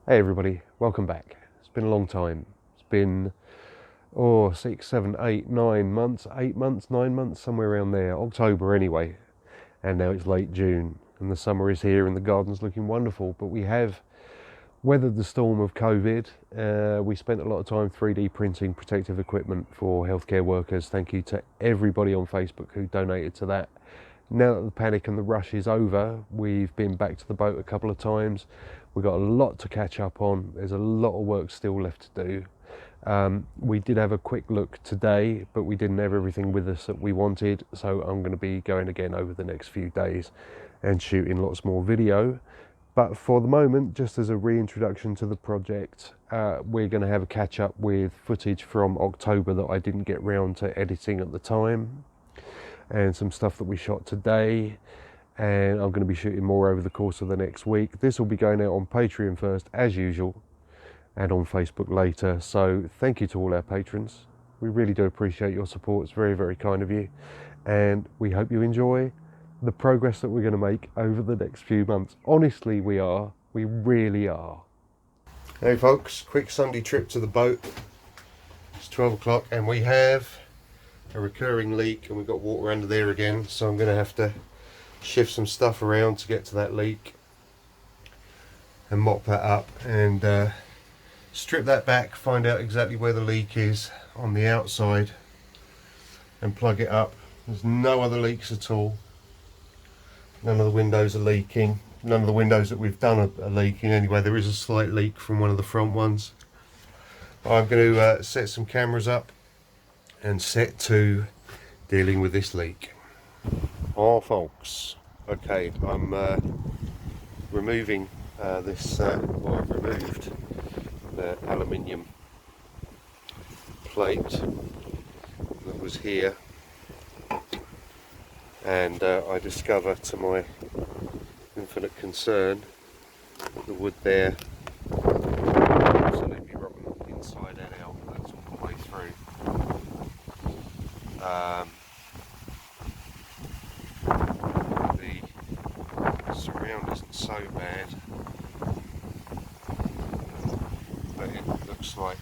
Hey everybody, welcome back. It's been a long time. It's been 6, 7, 8, 9 months, 8 months, 9 months, somewhere around there. October anyway. And now it's late June and the summer is here and the garden's looking wonderful. But we have weathered the storm of COVID. We spent a lot of time 3D printing protective equipment for healthcare workers. Thank you to everybody on Facebook who donated to that. Now that the panic and the rush is over, we've been back to the boat a couple of times. We've got a lot to catch up on. There's a lot of work still left to do. We did have a quick look today, but we didn't have everything with us that we wanted. So I'm going to be going again over the next few days and shooting lots more video. But for the moment, just as a reintroduction to the project, we're going to have a catch up with footage from October that I didn't get round to editing at the time, and some stuff that we shot today. And I'm going to be shooting more over the course of the next week. This will be going out on Patreon first, as usual, and on Facebook later. So thank you to all our patrons. We really do appreciate your support. It's very, very kind of you. And we hope you enjoy the progress that we're going to make over the next few months. Honestly, we are. We really are. Hey folks, quick Sunday trip to the boat. It's 12 o'clock and we have a recurring leak and we've got water under there again. So I'm going to have to shift some stuff around to get to that leak and mop that up and strip that back, find out exactly where the leak is on the outside and plug it up. There's no other leaks at all. None of the windows are leaking. None of the windows that we've done are leaking anyway. There is a slight leak from one of the front ones. I'm going to set some cameras up and set to dealing with this leak. Oh folks, okay, I'm removing this, I've removed the aluminium plate that was here, and I discover to my infinite concern that the wood there absolutely rotten inside and out. That's all the way through. The surround isn't so bad, but it looks like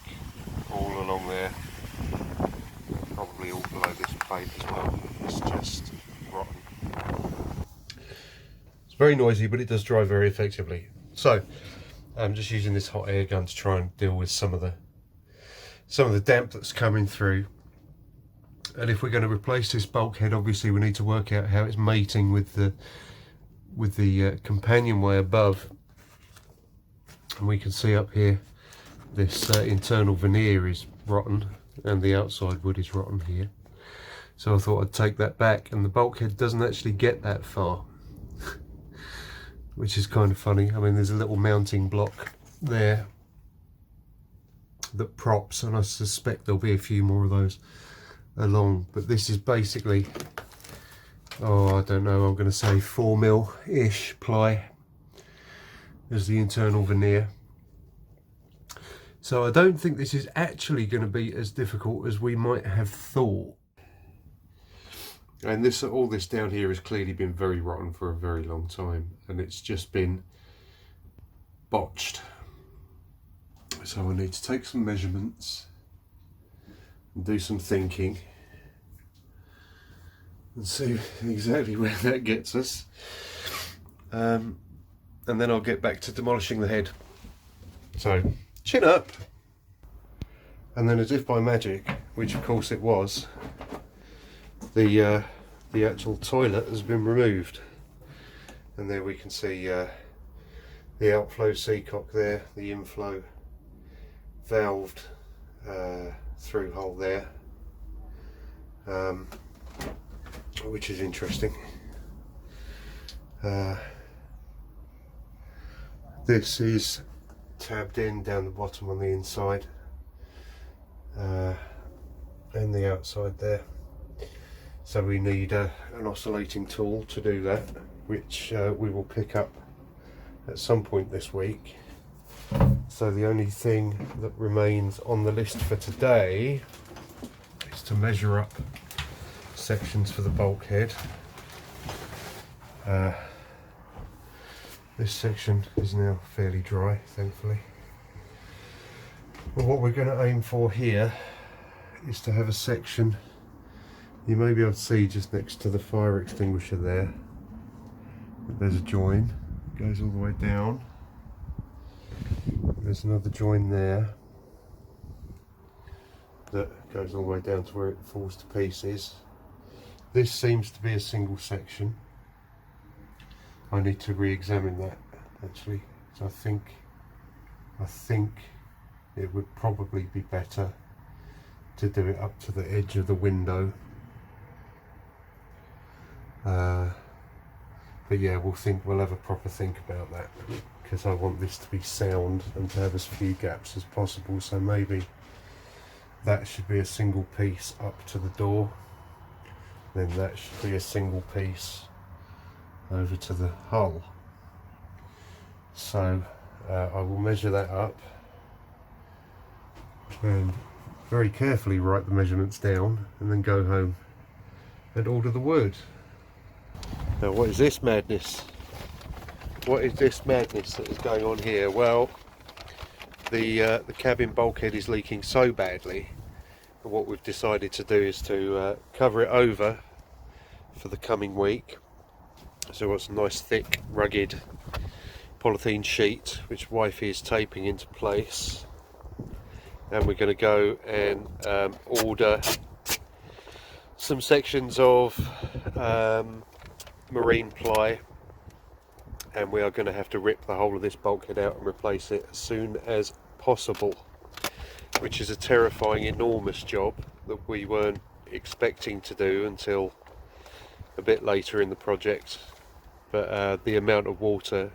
all along there, probably all below this plate as well, it's just rotten. It's very noisy, but it does dry very effectively. So I'm just using this hot air gun to try and deal with some of the damp that's coming through. And if we're going to replace this bulkhead, obviously we need to work out how it's mating with the companionway above. And we can see up here this internal veneer is rotten and the outside wood is rotten here. So I thought I'd take that back, and the bulkhead doesn't actually get that far, which is kind of funny. I mean, there's a little mounting block there that props, and I suspect there'll be a few more of those along, but this is basically, I don't know, I'm going to say 4mm-ish ply as the internal veneer. So I don't think this is actually going to be as difficult as we might have thought. And all this down here has clearly been very rotten for a very long time, and it's just been botched. So I need to take some measurements and do some thinking and see exactly where that gets us, and then I'll get back to demolishing the head. So chin up. And then, as if by magic, which of course it was, the actual toilet has been removed, and there we can see the outflow seacock there, the inflow valved through hole there, which is interesting. This is tabbed in down the bottom on the inside and the outside there. So we need an oscillating tool to do that, which we will pick up at some point this week. So the only thing that remains on the list for today is to measure up sections for the bulkhead. This section is now fairly dry, thankfully. Well, what we're going to aim for here is to have a section, you may be able to see just next to the fire extinguisher there, there's a join, goes all the way down. There's another join there that goes all the way down to where it falls to pieces. This seems to be a single section. I need to re-examine that actually. So I think it would probably be better to do it up to the edge of the window. But yeah, we'll have a proper think about that, because I want this to be sound and to have as few gaps as possible. So maybe that should be a single piece up to the door, then that should be a single piece over to the hull. So I will measure that up and very carefully write the measurements down, and then go home and order the wood. Now, what is this madness? What is this madness that is going on here? Well, the cabin bulkhead is leaking so badly, and what we've decided to do is to cover it over for the coming week. So we've got some nice thick rugged polythene sheet which wifey is taping into place, and we're going to go and order some sections of marine ply, and we are going to have to rip the whole of this bulkhead out and replace it as soon as possible, which is a terrifying, enormous job that we weren't expecting to do until a bit later in the project. But the amount of water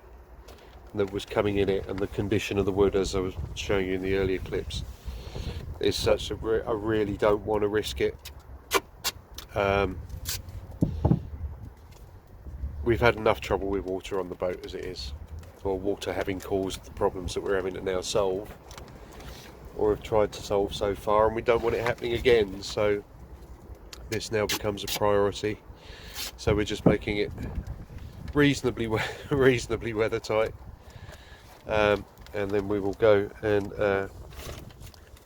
that was coming in it and the condition of the wood, as I was showing you in the earlier clips, is such that I really don't want to risk it. We've had enough trouble with water on the boat as it is, or water having caused the problems that we're having to now solve, or have tried to solve so far, and we don't want it happening again. So this now becomes a priority. So we're just making it reasonably weather tight, and then we will go and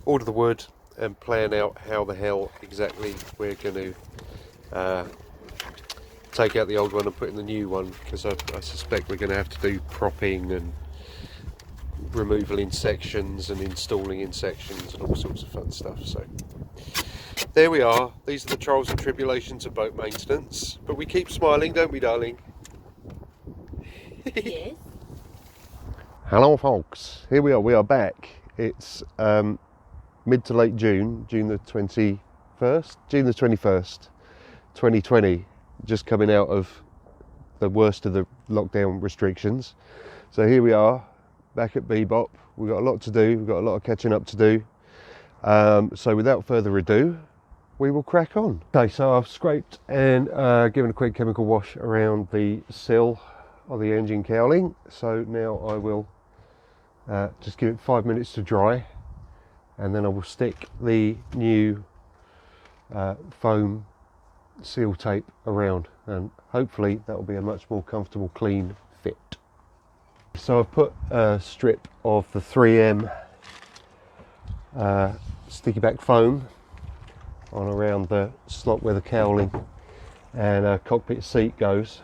order the wood and plan out how the hell exactly we're going to take out the old one and put in the new one, because I suspect we're going to have to do propping and removal in sections and installing in sections and all sorts of fun stuff. So there we are. These are the trials and tribulations of boat maintenance, but we keep smiling, don't we, darling? Yes. Hello folks, here we are back. It's mid to late June, June the 21st, 2020, just coming out of the worst of the lockdown restrictions. So here we are, back at Bebop. We've got a lot to do, we've got a lot of catching up to do. So without further ado, we will crack on. Okay, so I've scraped and given a quick chemical wash around the sill of the engine cowling. So now I will just give it 5 minutes to dry, and then I will stick the new foam seal tape around, and hopefully that will be a much more comfortable, clean fit. So I've put a strip of the 3M sticky back foam on around the slot where the cowling and cockpit seat goes.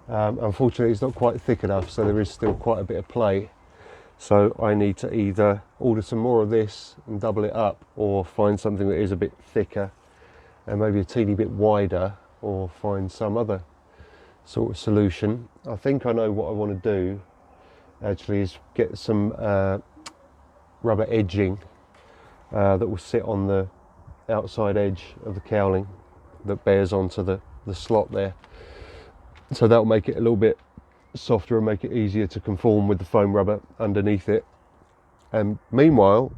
Unfortunately, it's not quite thick enough, so there is still quite a bit of play. So I need to either order some more of this and double it up, or find something that is a bit thicker and maybe a teeny bit wider, or find some other sort of solution. I think I know what I want to do actually, is get some rubber edging that will sit on the outside edge of the cowling that bears onto the slot there. So that'll make it a little bit softer and make it easier to conform with the foam rubber underneath it. And meanwhile,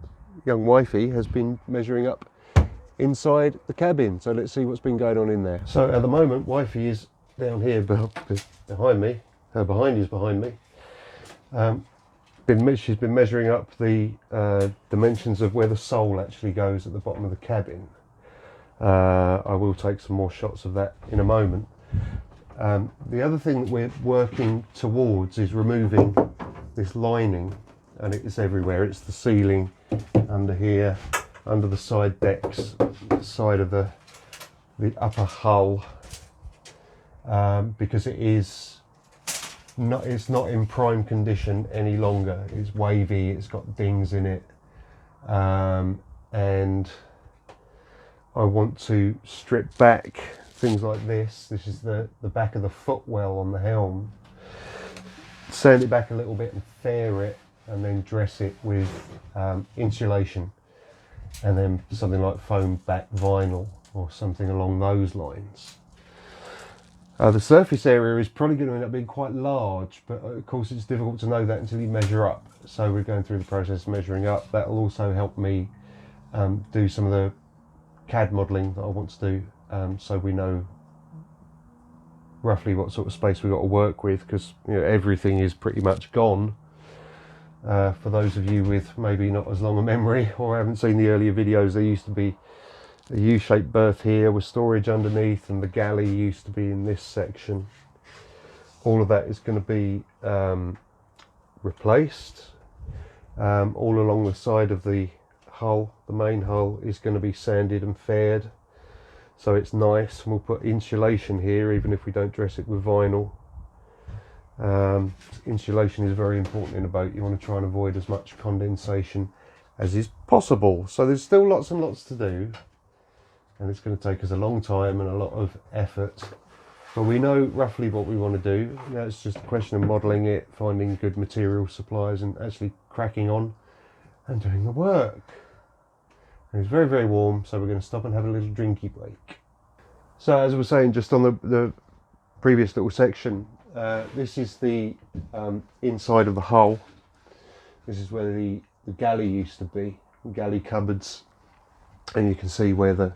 young wifey has been measuring up inside the cabin. So let's see what's been going on in there. So at the moment, wifey is down here behind me. Her behind is behind me. She's been measuring up the dimensions of where the sole actually goes at the bottom of the cabin. I will take some more shots of that in a moment. The other thing that we're working towards is removing this lining, and it's everywhere. It's the ceiling, under here, under the side decks, the side of the upper hull, because it's not in prime condition any longer. It's wavy, it's got dings in it, and I want to strip back things like this. This is the back of the footwell on the Helm. Sand it back a little bit and fair it, and then dress it with insulation, and then something like foam back vinyl or something along those lines. The surface area is probably going to end up being quite large, but of course it's difficult to know that until you measure up. So we're going through the process of measuring up. That will also help me do some of the CAD modelling that I want to do, so we know roughly what sort of space we've got to work with, because everything is pretty much gone. For those of you with maybe not as long a memory or haven't seen the earlier videos, there used to be a U-shaped berth here with storage underneath, and the galley used to be in this section. All of that is going to be replaced. All along the side of the hull, the main hull, is going to be sanded and faired, so it's nice. And we'll put insulation here, even if we don't dress it with vinyl. Insulation is very important in a boat. You want to try and avoid as much condensation as is possible. So there's still lots and lots to do, and it's going to take us a long time and a lot of effort, but we know roughly what we want to do. Now it's just a question of modelling it, finding good material suppliers, and actually cracking on and doing the work. And it's very, very warm, so we're going to stop and have a little drinky break. So as I was saying, just on the previous little section, this is the inside of the hull. This is where the galley used to be, galley cupboards, and you can see where the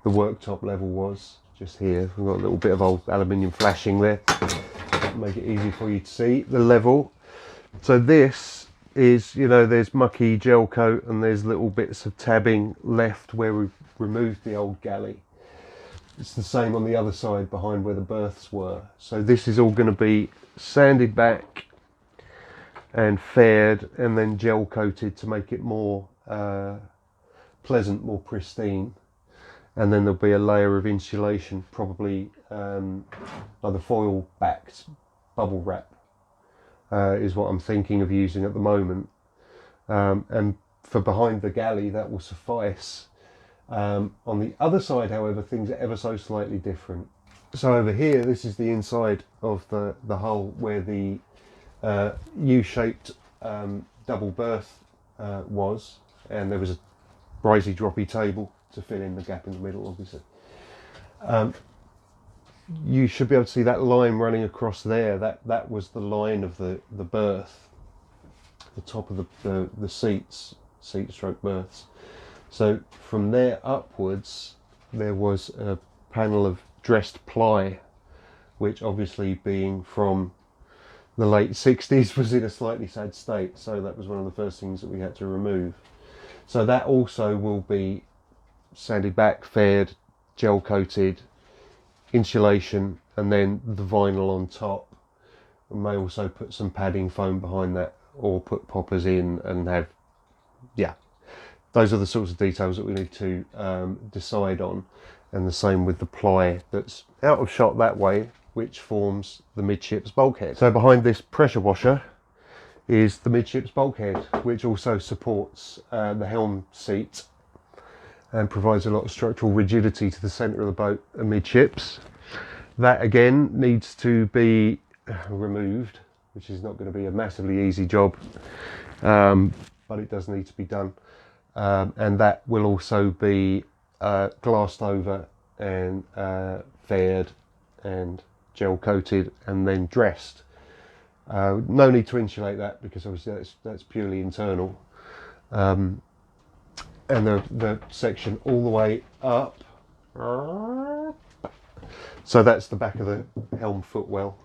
worktop level was, just here. We've got a little bit of old aluminium flashing there, make it easy for you to see the level. So this is, there's mucky gel coat, and there's little bits of tabbing left where we've removed the old galley. It's the same on the other side behind where the berths were. So this is all going to be sanded back and faired, and then gel coated to make it more pleasant, more pristine. And then there'll be a layer of insulation, probably either foil backed bubble wrap is what I'm thinking of using at the moment. And for behind the galley, that will suffice. On the other side, however, things are ever so slightly different. So over here, this is the inside of the hull where the U-shaped double berth was, and there was a risey droppy table to fill in the gap in the middle, obviously. You should be able to see that line running across there. That was the line of the berth, the top of the seat stroke berths. So from there upwards, there was a panel of dressed ply, which obviously being from the late 60s was in a slightly sad state. So that was one of the first things that we had to remove. So that also will be sanded back, faired, gel coated, insulation, and then the vinyl on top. We may also put some padding foam behind that, or put poppers in and have, those are the sorts of details that we need to decide on. And the same with the ply that's out of shot that way, which forms the midships bulkhead. So behind this pressure washer is the midships bulkhead, which also supports the helm seat and provides a lot of structural rigidity to the centre of the boat amidships. That again needs to be removed, which is not going to be a massively easy job, but it does need to be done. And that will also be glassed over and faired and gel coated and then dressed. No need to insulate that because obviously that's purely internal. And the section all the way up, so that's the back of the helm footwell,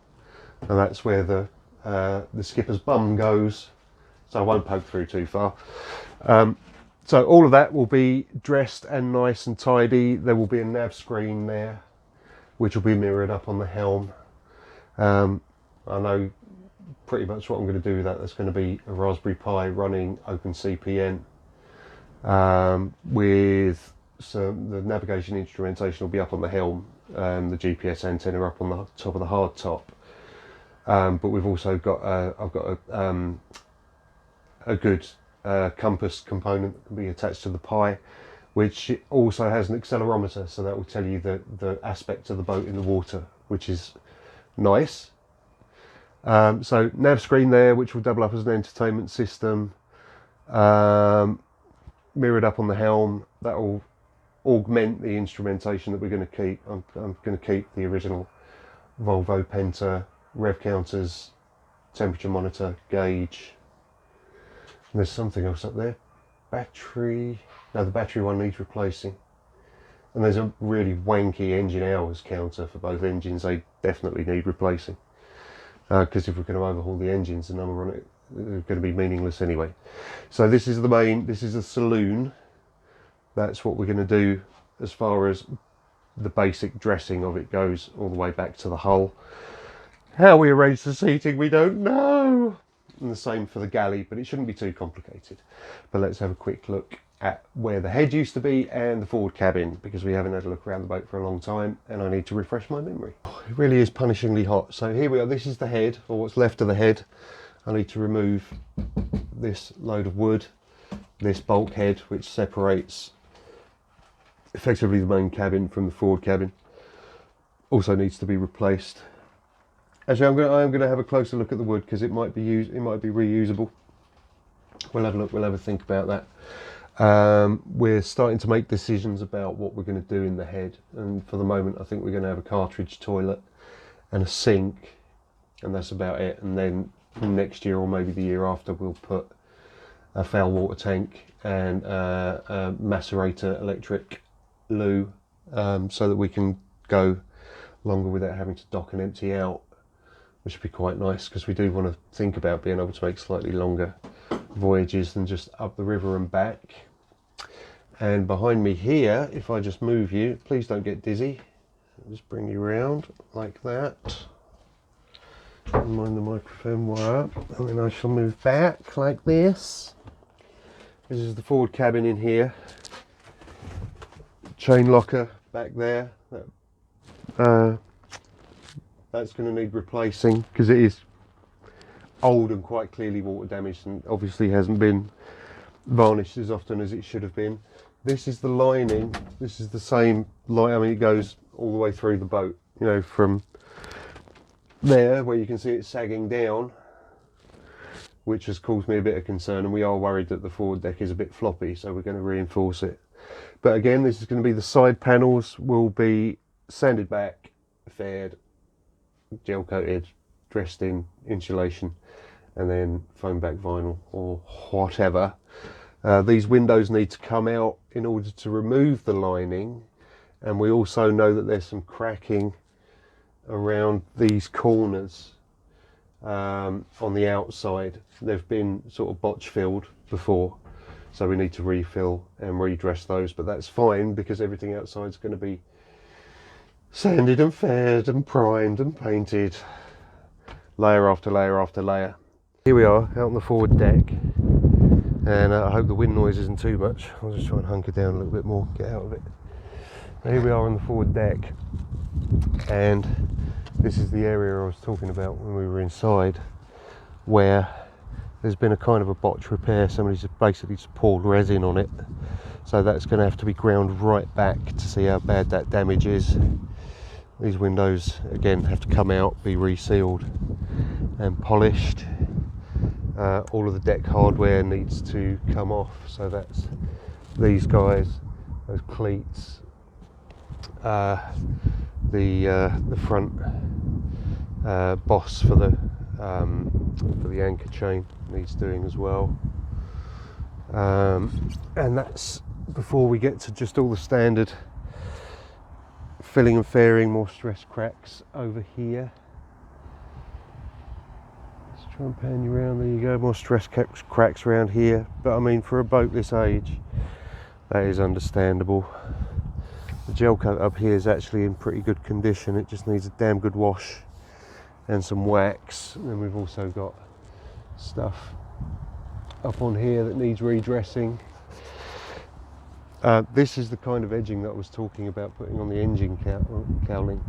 and that's where the skipper's bum goes, so I won't poke through too far. So all of that will be dressed and nice and tidy. There will be a nav screen there which will be mirrored up on the helm. I know pretty much what I'm going to do with that. That's going to be a Raspberry Pi running OpenCPN, with the navigation instrumentation will be up on the helm, the GPS antenna up on the top of the hard top. But we've also got I've got a good compass component that can be attached to the Pi, which also has an accelerometer, so that will tell you the aspect of the boat in the water, which is nice. So nav screen there, which will double up as an entertainment system, mirrored up on the helm. That will augment the instrumentation that we're going to keep. I'm going to keep the original Volvo Penta rev counters, temperature monitor, gauge. And there's something else up there. Battery. No, the battery one needs replacing. And there's a really wanky engine hours counter for both engines. They definitely need replacing. Because if we're going to overhaul the engines, the number on it is going to be meaningless anyway. So this is the saloon. That's what we're going to do as far as the basic dressing of it goes, all the way back to the hull. How we arrange the seating, we don't know. And the same for the galley, but it shouldn't be too complicated. But let's have a quick look at where the head used to be and the forward cabin, because we haven't had a look around the boat for a long time and I need to refresh my memory. It really is punishingly hot. So here we are. This is the head, or what's left of the head. I need to remove this load of wood, this bulkhead which separates effectively the main cabin from the forward cabin. Also needs to be replaced. Actually, I am going to have a closer look at the wood because it might be reusable. We'll have a look. We'll have a think about that. We're starting to make decisions about what we're going to do in the head, and for the moment I think we're going to have a cartridge toilet and a sink, and that's about it. And then next year, or maybe the year after, we'll put a foul water tank and a macerator electric loo, so that we can go longer without having to dock and empty out, which would be quite nice, because we do want to think about being able to make slightly longer voyages than just up the river and back. And behind me here, if I just move you, please don't get dizzy, I'll just bring you around like that. Mind the microphone wire, and then I shall move back like this. This is the forward cabin in here. Chain locker back there. That's going to need replacing because it is old and quite clearly water damaged, and obviously hasn't been varnished as often as it should have been. This is the lining. This is the same line. I mean, it goes all the way through the boat, you know, from there where you can see it sagging down, which has caused me a bit of concern, and we are worried that the forward deck is a bit floppy, so we're going to reinforce it. But again, this is going to be the side panels will be sanded back, faired, gel coated, dressed in insulation, and then foam back vinyl or whatever. These windows need to come out in order to remove the lining, and we also know that there's some cracking around these corners on the outside. They've been sort of botch filled before, so we need to refill and redress those, but that's fine because everything outside is going to be sanded and faired and primed and painted, layer after layer after layer. Here we are out on the forward deck, and I hope the wind noise isn't too much. I'll just try and hunker down a little bit more, get out of it. Here we are on the forward deck, and this is the area I was talking about when we were inside, where there's been a kind of a botch repair. Somebody's basically just poured resin on it, so that's going to have to be ground right back to see how bad that damage is. These windows again have to come out, be resealed and polished. All of the deck hardware needs to come off, so that's these guys those cleats, the front boss for the anchor chain needs doing as well, and that's before we get to just all the standard filling and fairing. More stress cracks over here. Let's try and pan you around. There you go, more stress cracks around here, but I mean, for a boat this age, that is understandable. The gel coat up here is actually in pretty good condition. It just needs a damn good wash and some wax. And then we've also got stuff up on here that needs redressing. This is the kind of edging that I was talking about putting on the engine cowling.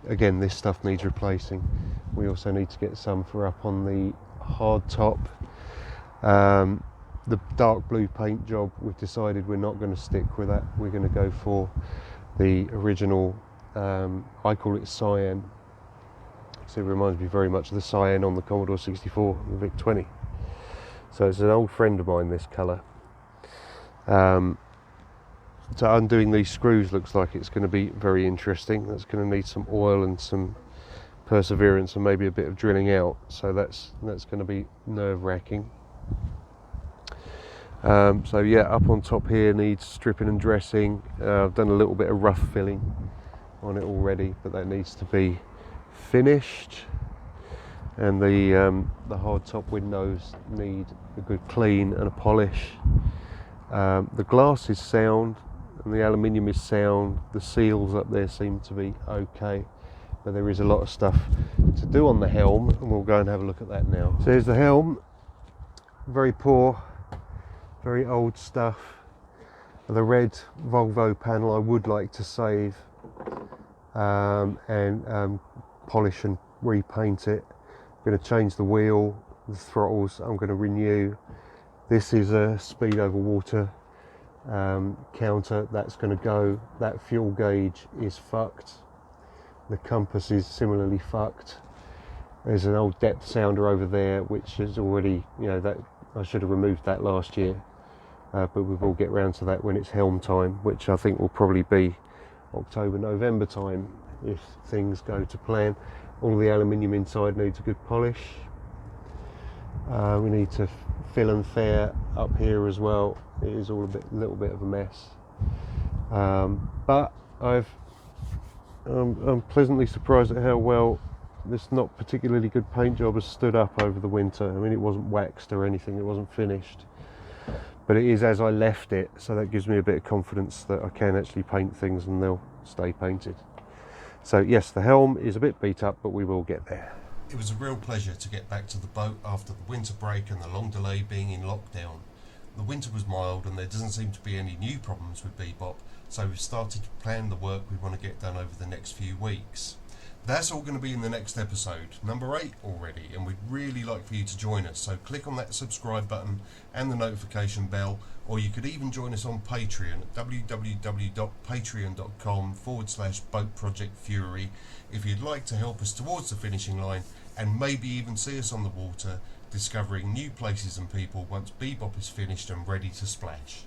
Again, this stuff needs replacing. We also need to get some for up on the hard top. The dark blue paint job, we've decided we're not going to stick with that. We're going to go for the original, I call it cyan. So it reminds me very much of the cyan on the Commodore 64 and the VIC-20. So it's an old friend of mine, this colour. So undoing these screws looks like it's going to be very interesting. That's going to need some oil and some perseverance and maybe a bit of drilling out. So that's going to be nerve-wracking. So yeah, up on top here needs stripping and dressing. I've done a little bit of rough filling on it already, but that needs to be finished. And the hard top windows need a good clean and a polish. The glass is sound and the aluminium is sound. The seals up there seem to be okay, but there is a lot of stuff to do on the helm, and we'll go and have a look at that now. So here's the helm, very poor, very old stuff. The red Volvo panel I would like to save and polish and repaint it. I'm going to change the wheel, the throttles I'm going to renew. This is a speed over water counter, that's going to go. That fuel gauge is fucked. The compass is similarly fucked. There's an old depth sounder over there which is already, that I should have removed that last year, but we will get round to that when it's helm time, which I think will probably be October, November time if things go to plan. All the aluminium inside needs a good polish. We need to fill and fair up here as well. It is all a little bit of a mess, but I'm pleasantly surprised at how well this not particularly good paint job has stood up over the winter. I mean, it wasn't waxed or anything, it wasn't finished, but it is as I left it, so that gives me a bit of confidence that I can actually paint things and they'll stay painted. So yes, the helm is a bit beat up, but we will get there. It was a real pleasure to get back to the boat after the winter break and the long delay being in lockdown. The winter was mild and there doesn't seem to be any new problems with Bebop, so we've started to plan the work we want to get done over the next few weeks. That's all going to be in the next episode, number 8 already, and we'd really like for you to join us, so click on that subscribe button and the notification bell, or you could even join us on Patreon at www.patreon.com/boatprojectfury if you'd like to help us towards the finishing line and maybe even see us on the water discovering new places and people once Bebop is finished and ready to splash.